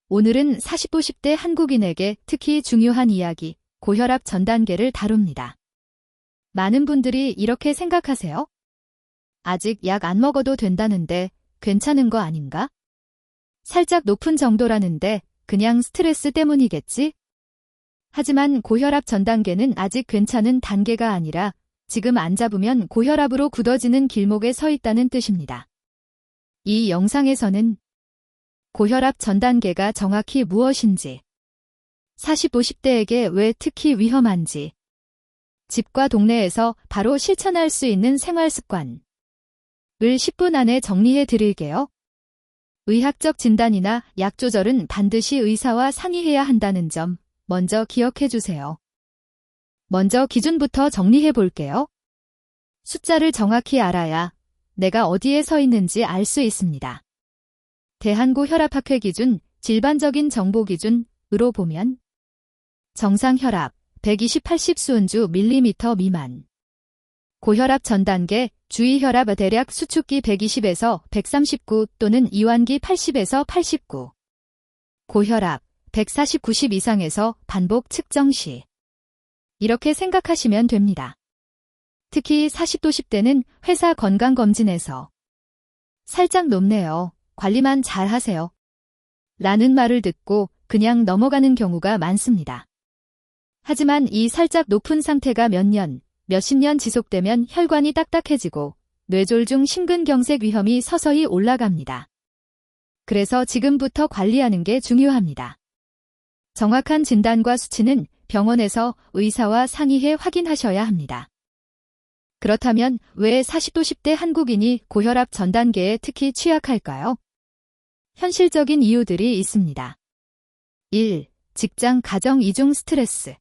오늘은 40, 50대 한국인에게 특히 중요한 이야기, 고혈압 전 단계를 다룹니다. 많은 분들이 이렇게 생각하세요. 아직 약 안 먹어도 된다는데 괜찮은 거 아닌가? 살짝 높은 정도라는데 그냥 스트레스 때문이겠지? 하지만 고혈압 전 단계는 아직 괜찮은 단계가 아니라 지금 안 잡으면 고혈압으로 굳어지는 길목에 서 있다는 뜻입니다. 이 영상에서는 고혈압 전 단계가 정확히 무엇인지, 40, 50대에게 왜 특히 위험한지, 집과 동네에서 바로 실천할 수 있는 생활습관을 10분 안에 정리해 드릴게요. 의학적 진단이나 약 조절은 반드시 의사와 상의해야 한다는 점 먼저 기억해 주세요. 먼저 기준부터 정리해 볼게요. 숫자를 정확히 알아야 내가 어디에 서 있는지 알 수 있습니다. 대한고혈압학회 기준, 일반적인 정보 기준으로 보면 정상 혈압 120/80 수은주 밀리미터 미만, 고혈압 전 단계 주의 혈압 대략 수축기 120에서 139 또는 이완기 80에서 89, 고혈압 140, 90 이상에서 반복 측정 시 이렇게 생각하시면 됩니다. 특히 40, 50대는 회사 건강검진에서 살짝 높네요. 관리만 잘 하세요. 라는 말을 듣고 그냥 넘어가는 경우가 많습니다. 하지만 이 살짝 높은 상태가 몇 년, 몇십 년 지속되면 혈관이 딱딱해지고 뇌졸중 심근경색 위험이 서서히 올라갑니다. 그래서 지금부터 관리하는 게 중요합니다. 정확한 진단과 수치는 병원에서 의사와 상의해 확인하셔야 합니다. 그렇다면 왜 40, 50대 한국인이 고혈압 전 단계에 특히 취약할까요? 현실적인 이유들이 있습니다. 1. 직장 가정 이중 스트레스.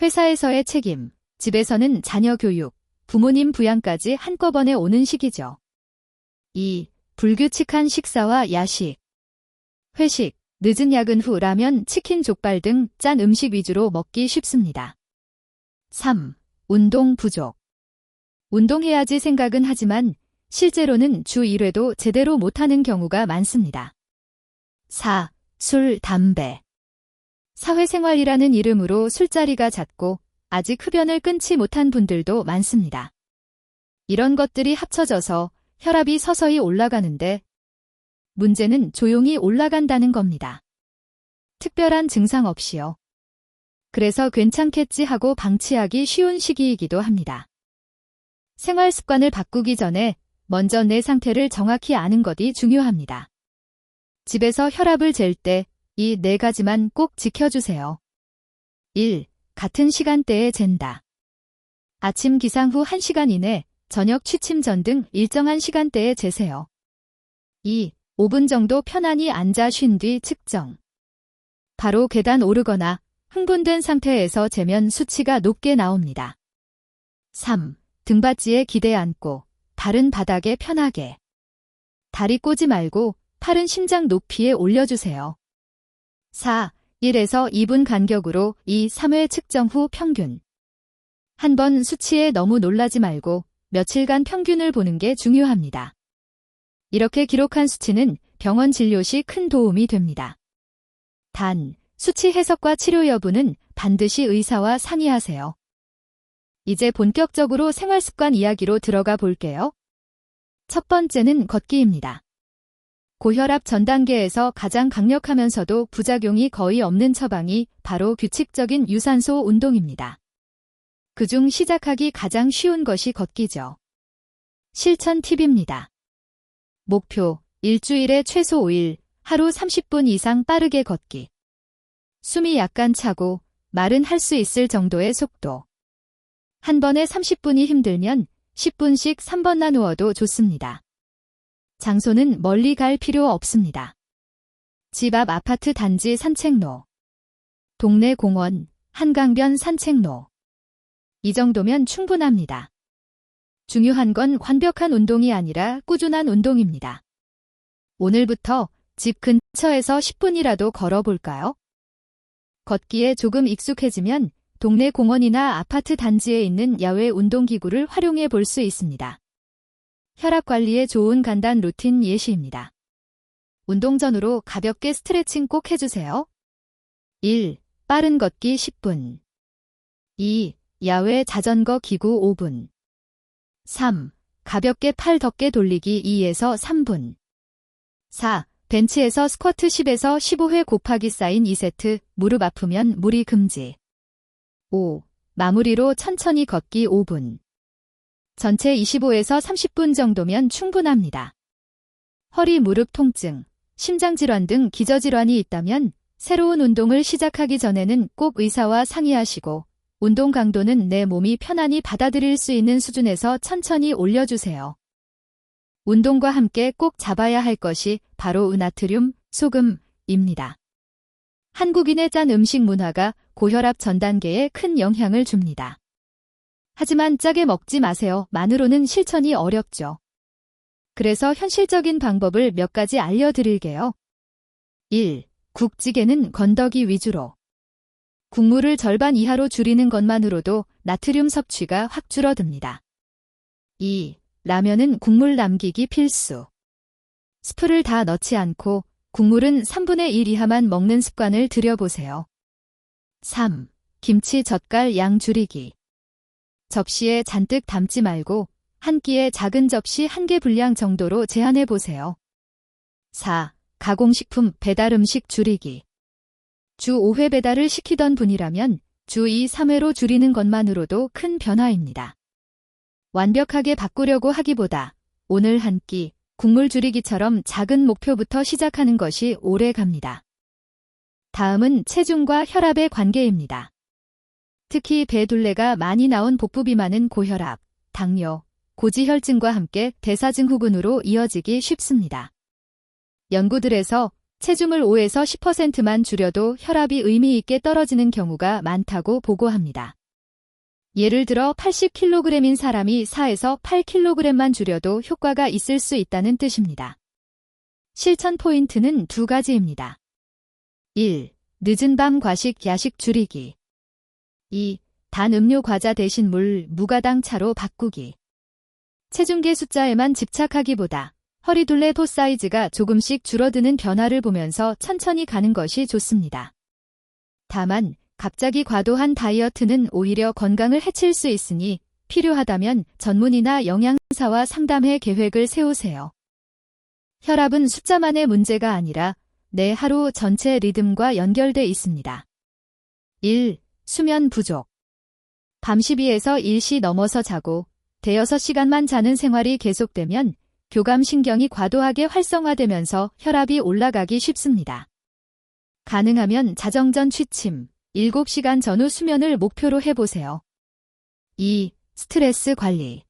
회사에서의 책임, 집에서는 자녀 교육, 부모님 부양까지 한꺼번에 오는 시기죠. 2. 불규칙한 식사와 야식. 회식, 늦은 야근 후 라면, 치킨, 족발 등 짠 음식 위주로 먹기 쉽습니다. 3. 운동 부족. 운동해야지 생각은 하지만 실제로는 주 1회도 제대로 못하는 경우가 많습니다. 4. 술, 담배. 사회생활이라는 이름으로 술자리가 잦고 아직 흡연을 끊지 못한 분들도 많습니다. 이런 것들이 합쳐져서 혈압이 서서히 올라가는데 문제는 조용히 올라간다는 겁니다. 특별한 증상 없이요. 그래서 괜찮겠지 하고 방치하기 쉬운 시기이기도 합니다. 생활 습관을 바꾸기 전에 먼저 내 상태를 정확히 아는 것이 중요합니다. 집에서 혈압을 잴 때 이 4가지만 꼭 지켜주세요. 1. 같은 시간대에 잰다. 아침 기상 후 1시간 이내, 저녁 취침 전 등 일정한 시간대에 재세요. 2. 5분 정도 편안히 앉아 쉰 뒤 측정. 바로 계단 오르거나 흥분된 상태에서 재면 수치가 높게 나옵니다. 3. 등받이에 기대 앉고 발은 바닥에 편하게. 다리 꼬지 말고 팔은 심장 높이에 올려주세요. 4. 1에서 2분 간격으로 2, 3회 측정 후 평균. 한 번 수치에 너무 놀라지 말고 며칠간 평균을 보는 게 중요합니다. 이렇게 기록한 수치는 병원 진료 시 큰 도움이 됩니다. 단, 수치 해석과 치료 여부는 반드시 의사와 상의하세요. 이제 본격적으로 생활습관 이야기로 들어가 볼게요. 첫 번째는 걷기입니다. 고혈압 전 단계에서 가장 강력하면서도 부작용이 거의 없는 처방이 바로 규칙적인 유산소 운동입니다. 그중 시작하기 가장 쉬운 것이 걷기죠. 실천 팁입니다. 목표, 일주일에 최소 5일, 하루 30분 이상 빠르게 걷기. 숨이 약간 차고 말은 할 수 있을 정도의 속도. 한 번에 30분이 힘들면 10분씩 3번 나누어도 좋습니다. 장소는 멀리 갈 필요 없습니다. 집 앞 아파트 단지 산책로, 동네 공원, 한강변 산책로. 이 정도면 충분합니다. 중요한 건 완벽한 운동이 아니라 꾸준한 운동입니다. 오늘부터 집 근처에서 10분이라도 걸어볼까요? 걷기에 조금 익숙해지면 동네 공원이나 아파트 단지에 있는 야외 운동기구를 활용해 볼 수 있습니다. 혈압 관리에 좋은 간단 루틴 예시입니다. 운동 전후로 가볍게 스트레칭 꼭 해주세요. 1. 빠른 걷기 10분. 2. 야외 자전거 기구 5분. 3. 가볍게 팔 덮개 돌리기 2에서 3분. 4. 벤치에서 스쿼트 10에서 15회 곱하기 사인 2세트, 무릎 아프면 무리 금지. 5. 마무리로 천천히 걷기 5분. 전체 25에서 30분 정도면 충분합니다. 허리 무릎 통증, 심장질환 등 기저질환이 있다면 새로운 운동을 시작하기 전에는 꼭 의사와 상의하시고 운동 강도는 내 몸이 편안히 받아들일 수 있는 수준에서 천천히 올려주세요. 운동과 함께 꼭 잡아야 할 것이 바로 은나트륨, 소금입니다. 한국인의 짠 음식 문화가 고혈압 전 단계에 큰 영향을 줍니다. 하지만 짜게 먹지 마세요. 만으로는 실천이 어렵죠. 그래서 현실적인 방법을 몇 가지 알려드릴게요. 1. 국찌개는 건더기 위주로. 국물을 절반 이하로 줄이는 것만으로도 나트륨 섭취가 확 줄어듭니다. 2. 라면은 국물 남기기 필수. 스프를 다 넣지 않고 국물은 3분의 1 이하만 먹는 습관을 들여보세요. 3. 김치 젓갈 양 줄이기. 접시에 잔뜩 담지 말고 한 끼에 작은 접시 1개 분량 정도로 제한해보세요. 4. 가공식품 배달 음식 줄이기. 주 5회 배달을 시키던 분이라면 주 2, 3회로 줄이는 것만으로도 큰 변화입니다. 완벽하게 바꾸려고 하기보다 오늘 한 끼, 국물 줄이기처럼 작은 목표부터 시작하는 것이 오래 갑니다. 다음은 체중과 혈압의 관계입니다. 특히 배둘레가 많이 나온 복부 비만은 고혈압, 당뇨, 고지혈증과 함께 대사증후군으로 이어지기 쉽습니다. 연구들에서 체중을 5에서 10%만 줄여도 혈압이 의미 있게 떨어지는 경우가 많다고 보고합니다. 예를 들어 80kg인 사람이 4에서 8kg만 줄여도 효과가 있을 수 있다는 뜻입니다. 실천 포인트는 2가지입니다. 1. 늦은 밤 과식 야식 줄이기. 2. 단 음료 과자 대신 물, 무가당 차로 바꾸기. 체중계 숫자에만 집착하기보다 허리둘레 도 사이즈가 조금씩 줄어드는 변화를 보면서 천천히 가는 것이 좋습니다. 다만 갑자기 과도한 다이어트는 오히려 건강을 해칠 수 있으니 필요하다면 전문의나 영양사와 상담해 계획을 세우세요. 혈압은 숫자만의 문제가 아니라 내 하루 전체 리듬과 연결돼 있습니다. 1. 수면 부족. 밤 12에서 1시 넘어서 자고 대여섯 시간만 자는 생활이 계속되면 교감신경이 과도하게 활성화되면서 혈압이 올라가기 쉽습니다. 가능하면 자정 전 취침, 7시간 전후 수면을 목표로 해보세요. 2. 스트레스 관리.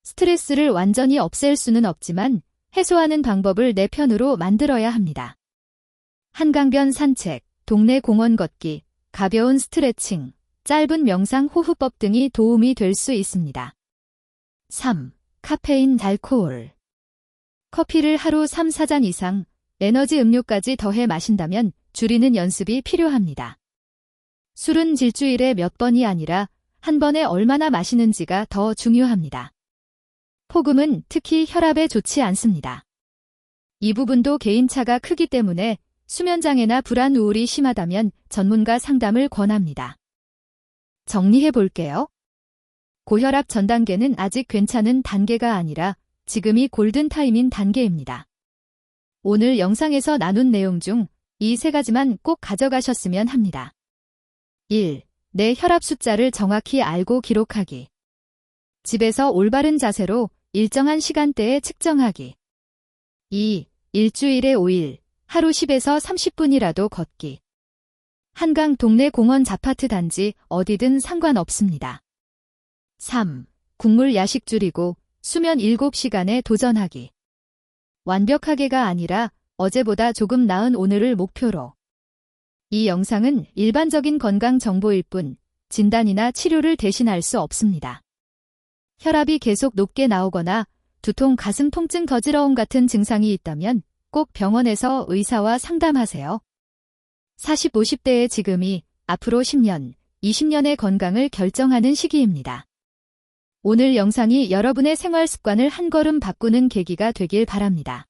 스트레스를 완전히 없앨 수는 없지만 해소하는 방법을 내 편으로 만들어야 합니다. 한강변 산책, 동네 공원 걷기, 가벼운 스트레칭, 짧은 명상 호흡법 등이 도움이 될 수 있습니다. 3. 카페인 알코올. 커피를 하루 3, 4잔 이상, 에너지 음료까지 더해 마신다면 줄이는 연습이 필요합니다. 술은 일주일에 몇 번이 아니라 한 번에 얼마나 마시는지가 더 중요합니다. 폭음은 특히 혈압에 좋지 않습니다. 이 부분도 개인차가 크기 때문에 수면장애나 불안 우울이 심하다면 전문가 상담을 권합니다. 정리해 볼게요. 고혈압 전 단계는 아직 괜찮은 단계가 아니라 지금이 골든타임인 단계입니다. 오늘 영상에서 나눈 내용 중 이 3가지만 꼭 가져가셨으면 합니다. 1. 내 혈압 숫자를 정확히 알고 기록하기. 집에서 올바른 자세로 일정한 시간대에 측정하기. 2. 일주일에 5일, 하루 10에서 30분이라도 걷기. 한강 동네 공원 자파트 단지 어디든 상관없습니다. 3. 국물 야식 줄이고 수면 7시간에 도전하기. 완벽하게가 아니라 어제보다 조금 나은 오늘을 목표로. 이 영상은 일반적인 건강 정보일 뿐 진단이나 치료를 대신할 수 없습니다. 혈압이 계속 높게 나오거나 두통, 가슴 통증, 거지러움 같은 증상이 있다면 꼭 병원에서 의사와 상담하세요. 40, 50대의 지금이 앞으로 10년, 20년의 건강을 결정하는 시기입니다. 오늘 영상이 여러분의 생활 습관을 한 걸음 바꾸는 계기가 되길 바랍니다.